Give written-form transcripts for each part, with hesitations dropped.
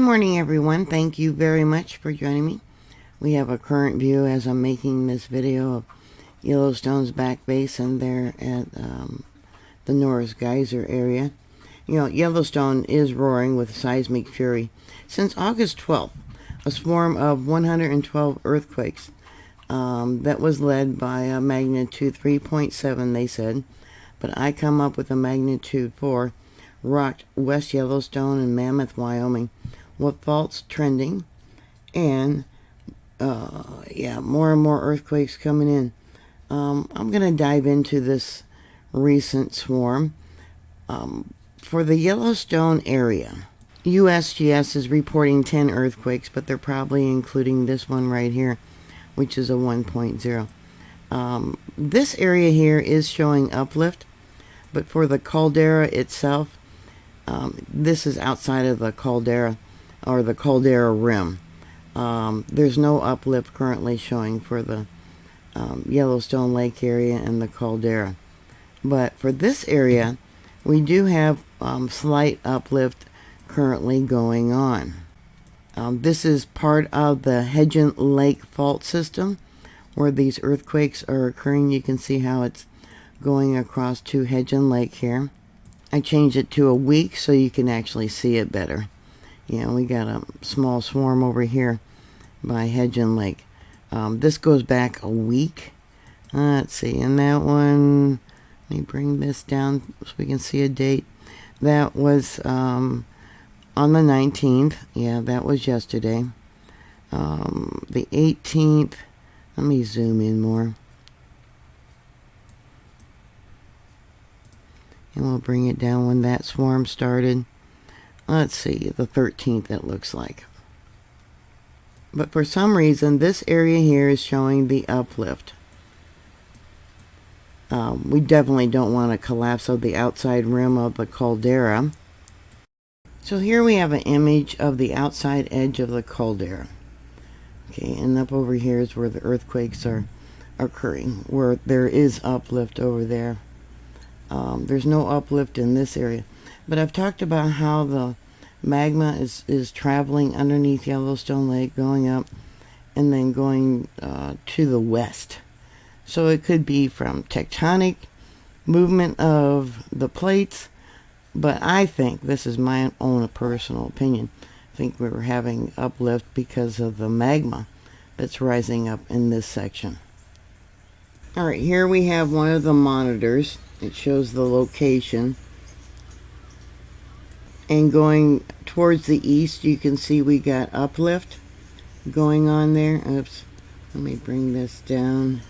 morning, everyone. Thank you very much for joining me. We have a current view as I'm making this video of Yellowstone's back basin there at the Norris Geyser area. You know, Yellowstone is roaring with seismic fury. Since August 12th, a swarm of 112 earthquakes that was led by a magnitude 3.7, they said, but I come up with a magnitude 4, rocked West Yellowstone and Mammoth, Wyoming, with faults trending, and more and more earthquakes coming in. I'm going to dive into this recent swarm. For the Yellowstone area, USGS is reporting 10 earthquakes, but they're probably including this one right here, which is a 1.0. This area here is showing uplift, but for the caldera itself, this is outside of the caldera, or the caldera rim. There's no uplift currently showing for the Yellowstone Lake area and the caldera. But for this area, we do have slight uplift currently going on. This is part of the HebgenLakeFault system where these earthquakes are occurring. You can see how it's going across to Hebgen Lake here. I changed it to a week so you can actually see it better. Yeah, we got a small swarm over here by Hebgen Lake. This goes back a week. Let's see, and that one, let me bring this down so we can see a date. That was on the 19th. Yeah, that was yesterday. The 18th, let me zoom in more. And we'll bring it down when that swarm started. Let's see, the 13th it looks like. But for some reason, this area here is showing the uplift. We definitely don't want a collapse of the outside rim of the caldera. So here we have an image of the outside edge of the caldera. Okay, and up over here is where the earthquakes are occurring, where there is uplift over there. There's no uplift in this area. But I've talked about how the magma is traveling underneath Yellowstone Lake, going up, and then going to the west. So it could be from tectonic movement of the plates, but I think, this is my own personal opinion, I think we were having uplift because of the magma that's rising up in this section. Alright, here we have one of the monitors. It shows the location. And going towards the east, you can see we got uplift going on there. Oops, let me bring this down.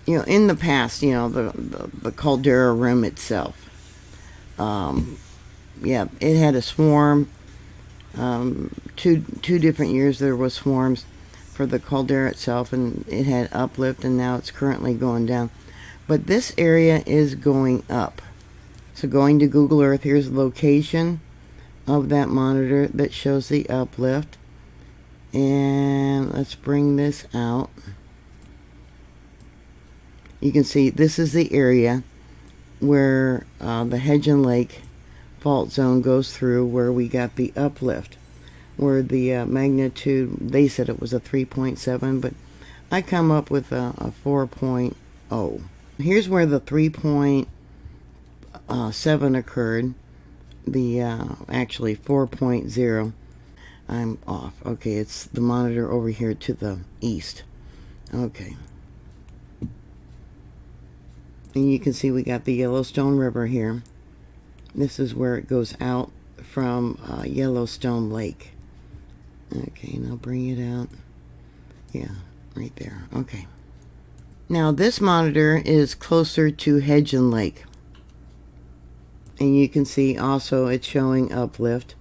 You know, in the past, you know, the caldera rim itself, yeah, it had a swarm. Two different years there was swarms for the caldera itself, and it had uplift, and now it's currently going down. But this area is going up. So going to Google Earth, here's the location of that monitor that shows the uplift. And let's bring this out. You can see this is the area where the Hebgen Lake fault zone goes through, where we got the uplift, where the magnitude, they said it was a 3.7, but I come up with a 4.0. Here's where the 3.7 occurred. The actually 4.0. I'm off. Okay, it's the monitor over here to the east. Okay. And you can see we got the Yellowstone River here. This is where it goes out from Yellowstone Lake. Okay, and I'll bring it out. Yeah, right there. Okay. Now this monitor is closer to Hebgen Lake. And you can see also it's showing uplift.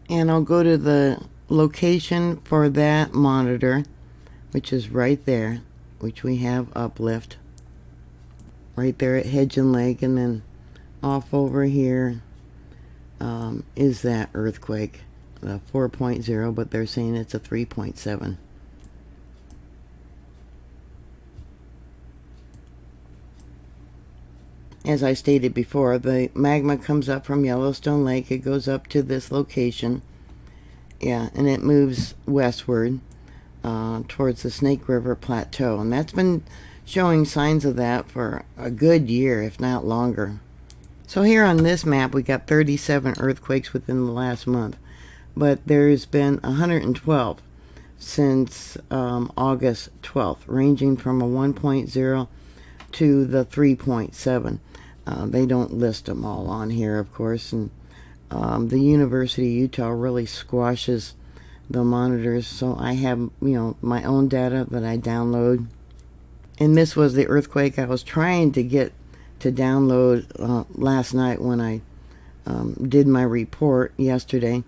And I'll go to the location for that monitor, which is right there, which we have uplift. Right there at Hebgen Lake, and then off over here is that earthquake, the 4.0, but they're saying it's a 3.7. As I stated before, the magma comes up from Yellowstone Lake. It goes up to this location. Yeah, and it moves westward towards the Snake River Plateau. And that's been showing signs of that for a good year, if not longer. So here on this map, we got 37 earthquakes within the last month. But there's been 112 since August 12th, ranging from a 1.0 to the 3.7. They don't list them all on here, of course, and the University of Utah really squashes the monitors, so I have, my own data that I download. And this was the earthquake I was trying to get to download last night when I did my report yesterday.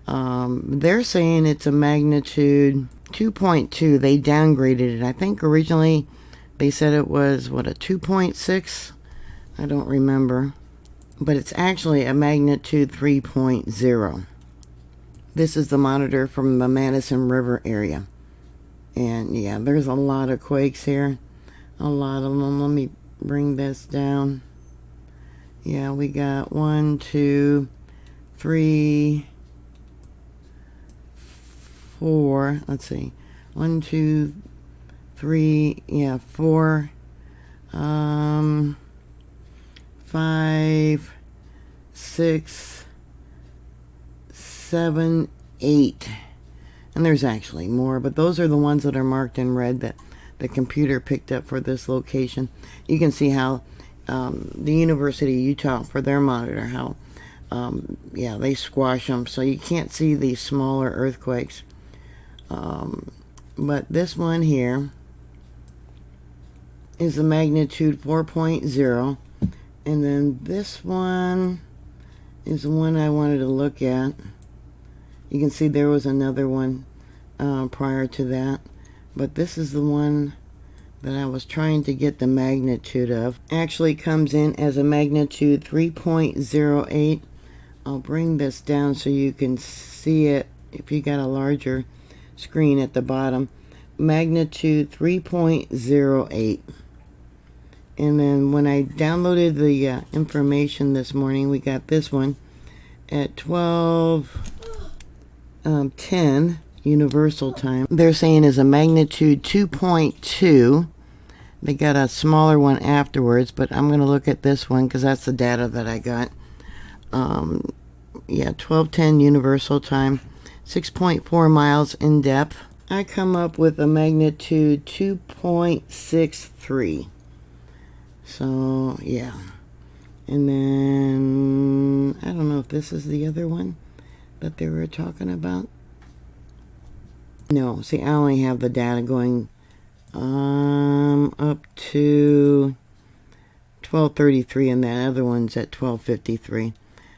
They're saying it's a magnitude 2.2. They downgraded it. I think originally they said it was, a 2.6? I don't remember. But it's actually a magnitude 3.0. This is the monitor from the Madison River area. And yeah, there's a lot of quakes here. A lot of them. Let me bring this down. Yeah, we got 1, 2, 3, 4. Let's see. 1, 2, 3, 4. 5, 6, 7, 8. And there's actually more, but those are the ones that are marked in red that the computer picked up for this location. You can see how the University of Utah, for their monitor, how they squash them, so you can't see these smaller earthquakes. But this one here is a magnitude 4.0. And then this one is the one I wanted to look at. You can see there was another one prior to that. But this is the one that I was trying to get the magnitude of. Actually comes in as a magnitude 3.08. I'll bring this down so you can see it if you got a larger screen at the bottom. Magnitude 3.08. And then when I downloaded the information this morning, we got this one at 12:10 Universal Time. They're saying is a magnitude 2.2. They got a smaller one afterwards, but I'm going to look at this one because that's the data that I got. 12:10 Universal Time, 6.4 miles in depth. I come up with a magnitude 2.63. So, yeah. And then, I don't know if this is the other one that they were talking about. No, see, I only have the data going up to 12:33, and that other one's at 12:53.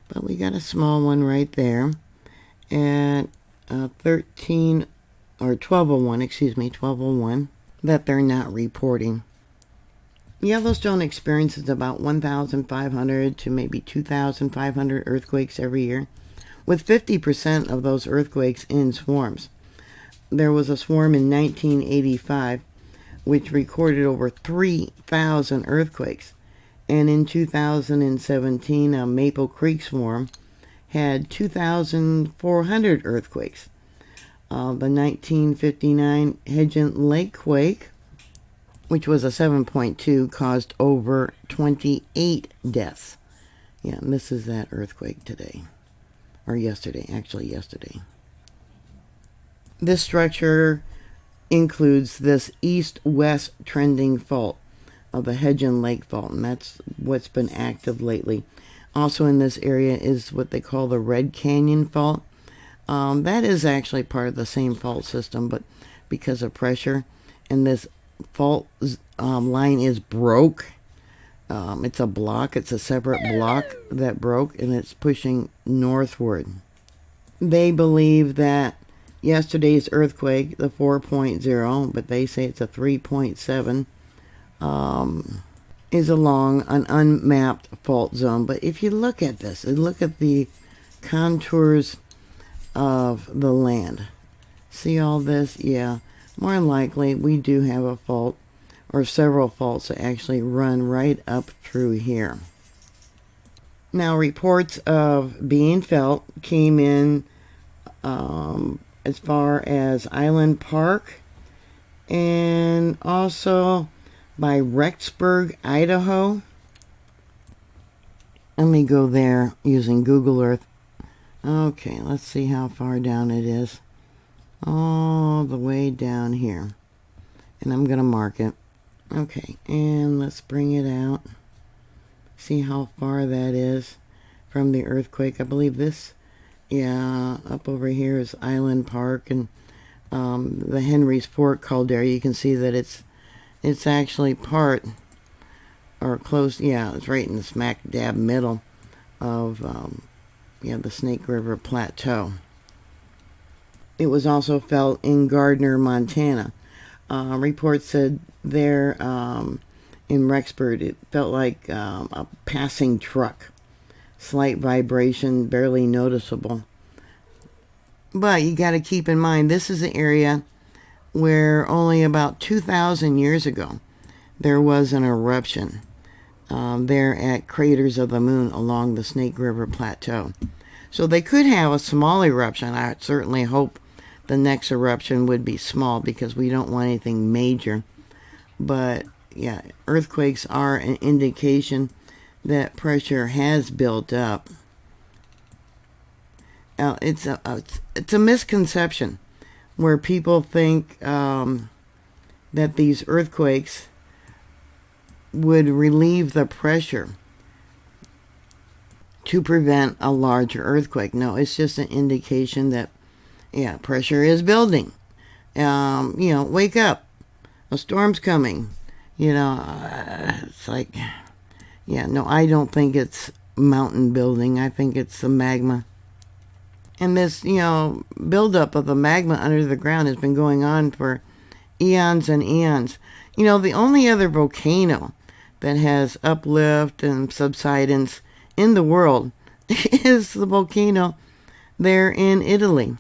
But we got a small one right there at 12:01, that they're not reporting. Yellowstone experiences about 1,500 to maybe 2,500 earthquakes every year, with 50% of those earthquakes in swarms. There was a swarm in 1985 which recorded over 3,000 earthquakes, and in 2017 a Maple Creek swarm had 2,400 earthquakes. The 1959 HebgenLakeFault Quake, which was a 7.2, caused over 28 deaths. Yeah, and this is that earthquake today. Or yesterday, actually yesterday. This structure includes this east-west trending fault of the HebgenLakeFault, and that's what's been active lately. Also in this area is what they call the Red Canyon Fault. That is actually part of the same fault system, but because of pressure, and this fault line is broke. It's a block. It's a separate block that broke, and it's pushing northward. They believe that yesterday's earthquake, the 4.0, but they say it's a 3.7, is along an unmapped fault zone. But if you look at this, and look at the contours of the land, see all this? Yeah, more likely we do have a fault or several faults that actually run right up through here. Now, reports of being felt came in as far as Island Park and also by Rexburg, Idaho. Let me go there using Google Earth. Okay, let's see how far down it is. All the way down here. And I'm going to mark it. Okay, and let's bring it out. See how far that is from the earthquake. I believe this, yeah, up over here is Island Park and the Henry's Fort caldera. You can see that it's actually part or close. Yeah, it's right in the smack dab middle of the Snake River Plateau. It was also felt in Gardner, Montana. Reports said there in Rexburg it felt like a passing truck. Slight vibration, barely noticeable. But you got to keep in mind, this is an area where only about 2,000 years ago there was an eruption there at Craters of the Moon along the Snake River Plateau. So they could have a small eruption. I certainly hope the next eruption would be small because we don't want anything major. But yeah, earthquakes are an indication that pressure has built up. It's a misconception where people think that these earthquakes would relieve the pressure to prevent a larger earthquake. No, it's just an indication that, yeah, pressure is building. Wake up. A storm's coming. It's like, yeah, no, I don't think it's mountain building. I think it's the magma. And this, buildup of the magma under the ground has been going on for eons and eons. The only other volcano that has uplift and subsidence in the world is the volcano there in Italy.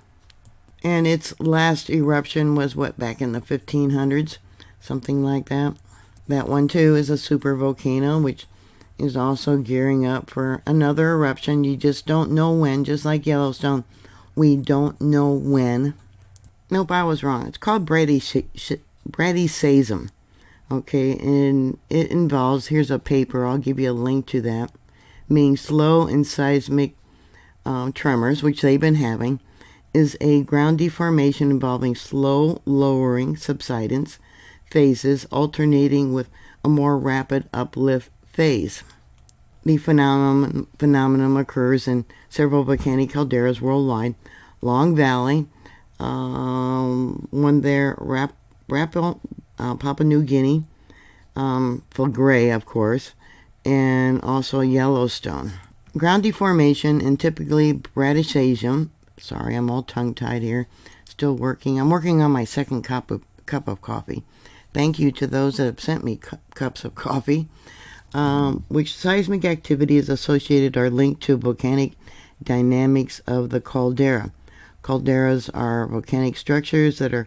And its last eruption was, back in the 1500s? Something like that. That one, too, is a super volcano, which is also gearing up for another eruption. You just don't know when, just like Yellowstone. We don't know when. Nope, I was wrong. It's called bradysism. Okay, and it involves, here's a paper, I'll give you a link to that, meaning slow and seismic tremors, which they've been having, is a ground deformation involving slow lowering subsidence phases alternating with a more rapid uplift phase. The phenomenon occurs in several volcanic calderas worldwide. Long Valley, one there, Papua New Guinea, Fulgray, of course, and also Yellowstone. Ground deformation and typically bradysism. Sorry, I'm all tongue-tied here. Still working. I'm working on my second cup of coffee. Thank you to those that have sent me cups of coffee. Which seismic activity is associated or linked to volcanic dynamics of the caldera. Calderas are volcanic structures that are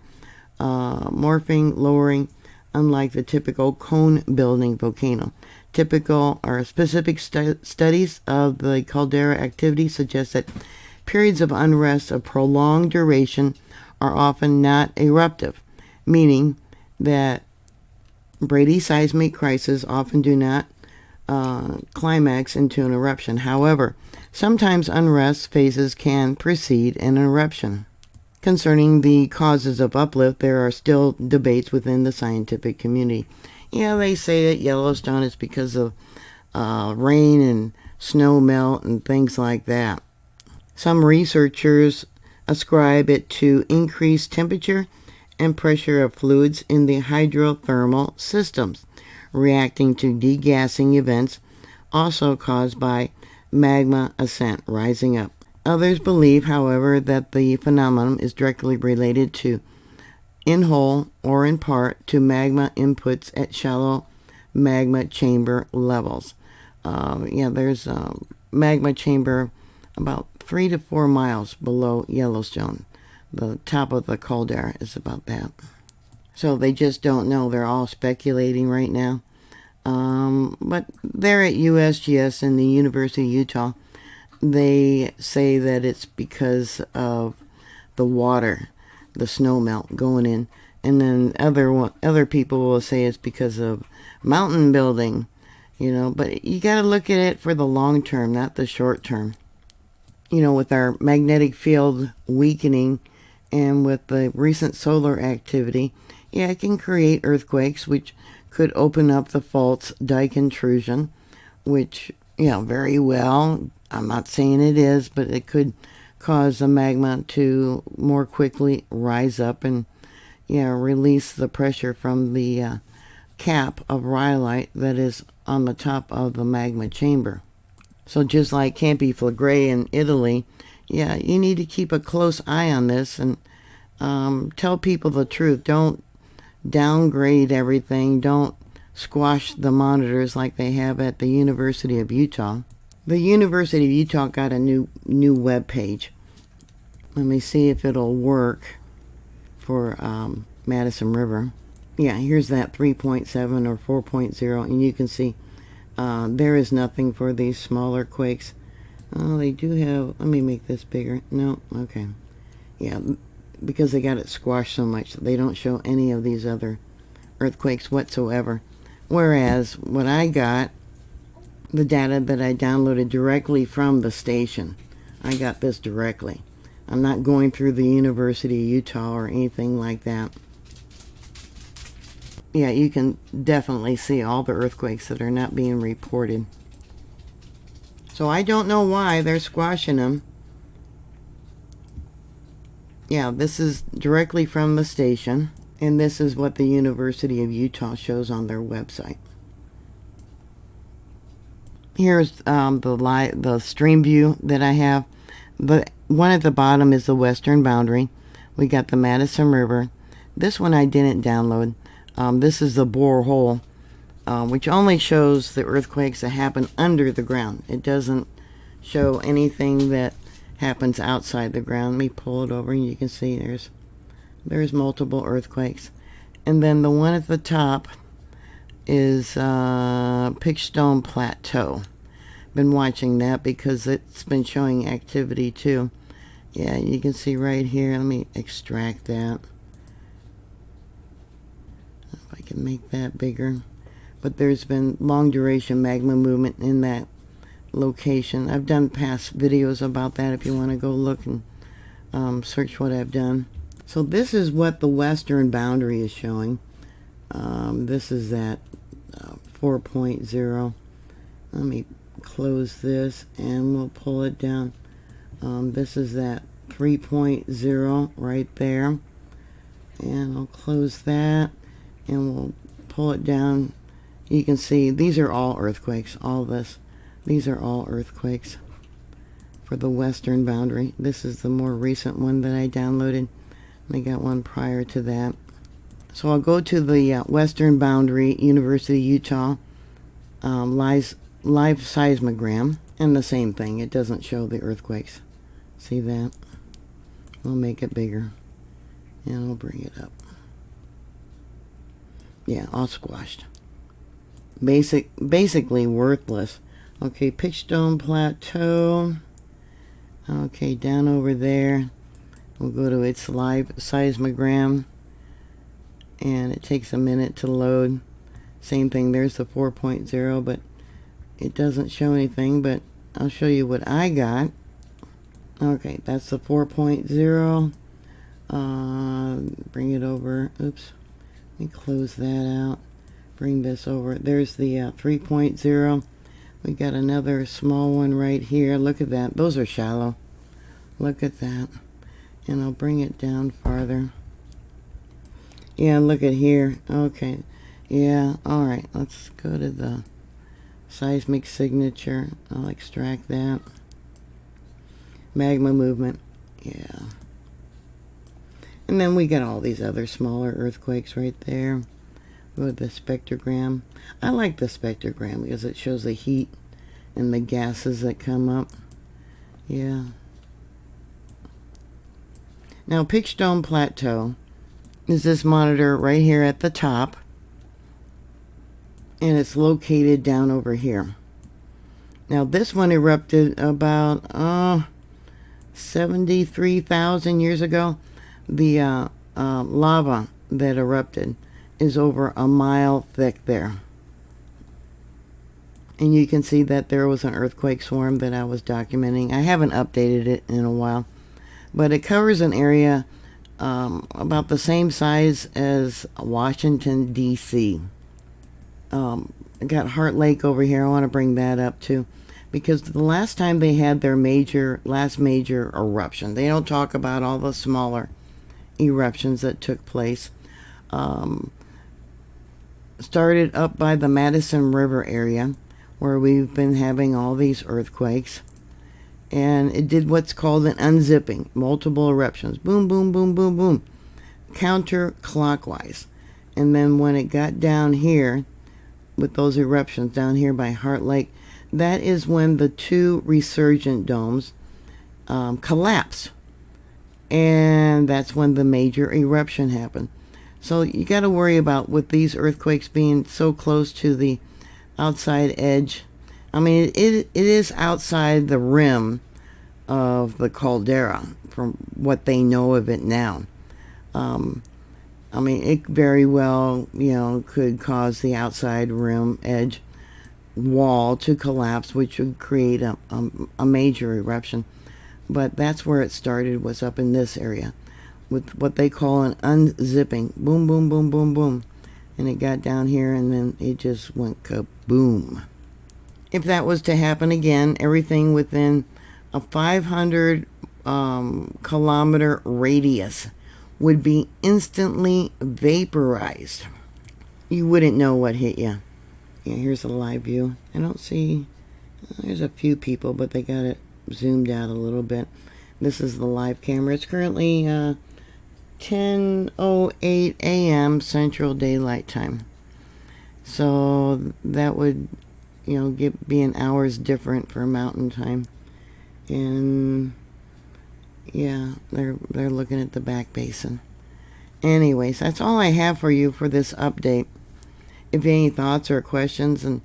morphing, lowering, unlike the typical cone-building volcano. Typical or specific studies of the caldera activity suggest that periods of unrest of prolonged duration are often not eruptive, meaning that bradyseismic crises often do not climax into an eruption. However, sometimes unrest phases can precede an eruption. Concerning the causes of uplift, there are still debates within the scientific community. Yeah, they say that Yellowstone is because of rain and snow melt and things like that. Some researchers ascribe it to increased temperature and pressure of fluids in the hydrothermal systems, reacting to degassing events also caused by magma ascent rising up. Others believe, however, that the phenomenon is directly related to, in whole or in part, to magma inputs at shallow magma chamber levels. There's a magma chamber about 3 to 4 miles below Yellowstone. The top of the caldera is about that. So they just don't know. They're all speculating right now. But they're at USGS and the University of Utah. They say that it's because of the water, the snow melt going in. And then other people will say it's because of mountain building, you know. But you got to look at it for the long term, not the short term. You know, with our magnetic field weakening and with the recent solar activity, yeah, it can create earthquakes, which could open up the fault's dike intrusion, which, yeah, very well, I'm not saying it is, but it could cause the magma to more quickly rise up and, yeah, release the pressure from the cap of rhyolite that is on the top of the magma chamber. So just like Campi Flegrei in Italy, yeah, you need to keep a close eye on this and tell people the truth. Don't downgrade everything. Don't squash the monitors like they have at the University of Utah. The University of Utah got a new web page. Let me see if it'll work for Madison River. Yeah, here's that 3.7 or 4.0, and you can see there is nothing for these smaller quakes. Oh, they do have, let me make this bigger. No, okay. Yeah, because they got it squashed so much, they don't show any of these other earthquakes whatsoever. Whereas what I got, the data that I downloaded directly from the station, I got this directly. I'm not going through the University of Utah or anything like that. Yeah, you can definitely see all the earthquakes that are not being reported. So I don't know why they're squashing them. Yeah, this is directly from the station, and this is what the University of Utah shows on their website. Here's the stream view that I have. The one at the bottom is the western boundary. We got the Madison River. This one I didn't download. This is the borehole, which only shows the earthquakes that happen under the ground. It doesn't show anything that happens outside the ground. Let me pull it over and you can see there's multiple earthquakes. And then the one at the top is Pitchstone Plateau. Been watching that because it's been showing activity too. Yeah, you can see right here. Let me extract that. If I can make that bigger. But there's been long duration magma movement in that location. I've done past videos about that if you want to go look and search what I've done. So this is what the western boundary is showing. This is that 4.0. Let me close this and we'll pull it down. This is that 3.0 right there. And I'll close that and we'll pull it down. You can see these are all earthquakes. All this. These are all earthquakes for the western boundary. This is the more recent one that I downloaded. I got one prior to that. So I'll go to the western boundary, University of Utah, live seismogram, and the same thing. It doesn't show the earthquakes. See that? We'll make it bigger, and I'll bring it up. Yeah, all squashed. Basically worthless. Okay, Pitchstone Plateau. Okay, down over there. We'll go to its live seismogram. And it takes a minute to load. Same thing, there's the 4.0, but it doesn't show anything, but I'll show you what I got. Okay, that's the 4.0. Bring it over. Oops. Let me close that out. Bring this over. There's the 3.0. We got another small one right here. Look at that. Those are shallow. Look at that. And I'll bring it down farther. Yeah, look at here. Okay. Yeah, alright. Let's go to the seismic signature. I'll extract that. Magma movement. Yeah. And then we got all these other smaller earthquakes right there. Go to the spectrogram. I like the spectrogram because it shows the heat and the gases that come up. Yeah. Now, Pitchstone Plateau. is this monitor right here at the top, and it's located down over here. Now this one erupted about 73,000 years ago. The lava that erupted is over a mile thick there. And you can see that there was an earthquake swarm that I was documenting. I haven't updated it in a while, but it covers an area about the same size as Washington, D.C. I got Heart Lake over here. I want to bring that up too, because the last time they had their last major eruption, they don't talk about all the smaller eruptions that took place. Started up by the Madison River area, where we've been having all these earthquakes, and it did what's called an unzipping, multiple eruptions, boom, boom, boom, boom, boom, counterclockwise. And then when it got down here with those eruptions down here by Heart Lake, that is when the two resurgent domes collapsed, and that's when the major eruption happened. So you got to worry about, with these earthquakes being so close to the outside edge. I mean, it is outside the rim of the caldera from what they know of it now. I mean, it very well, could cause the outside rim edge wall to collapse, which would create a major eruption. But that's where it started, was up in this area with what they call an unzipping. Boom, boom, boom, boom, boom. And it got down here, and then it just went kaboom. If that was to happen again, everything within a 500 kilometer radius would be instantly vaporized. You wouldn't know what hit you. Yeah, here's a live view. I don't see, there's a few people, but they got it zoomed out a little bit. This is the live camera. It's currently 10:08 a.m. Central Daylight Time. So that would, be an hour's different for Mountain Time. And yeah, they're looking at the back basin. Anyways, that's all I have for you for this update. If you have any thoughts or questions, and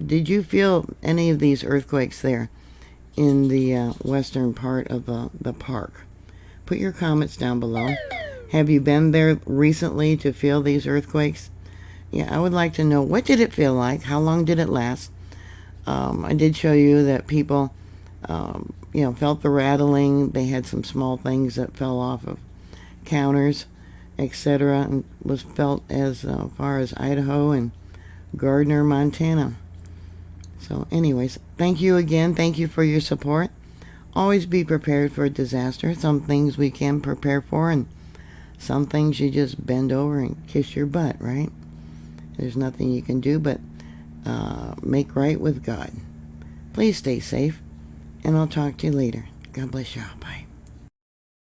did you feel any of these earthquakes there in the western part of the park? Put your comments down below. Have you been there recently to feel these earthquakes? Yeah, I would like to know, what did it feel like? How long did it last? I did show you that people, felt the rattling. They had some small things that fell off of counters, etc., and was felt as far as Idaho and Gardner, Montana. So anyways, thank you again. Thank you for your support. Always be prepared for a disaster. Some things we can prepare for, and some things you just bend over and kiss your butt, right? There's nothing you can do but make right with God. Please stay safe, and I'll talk to you later. God bless you all. Bye.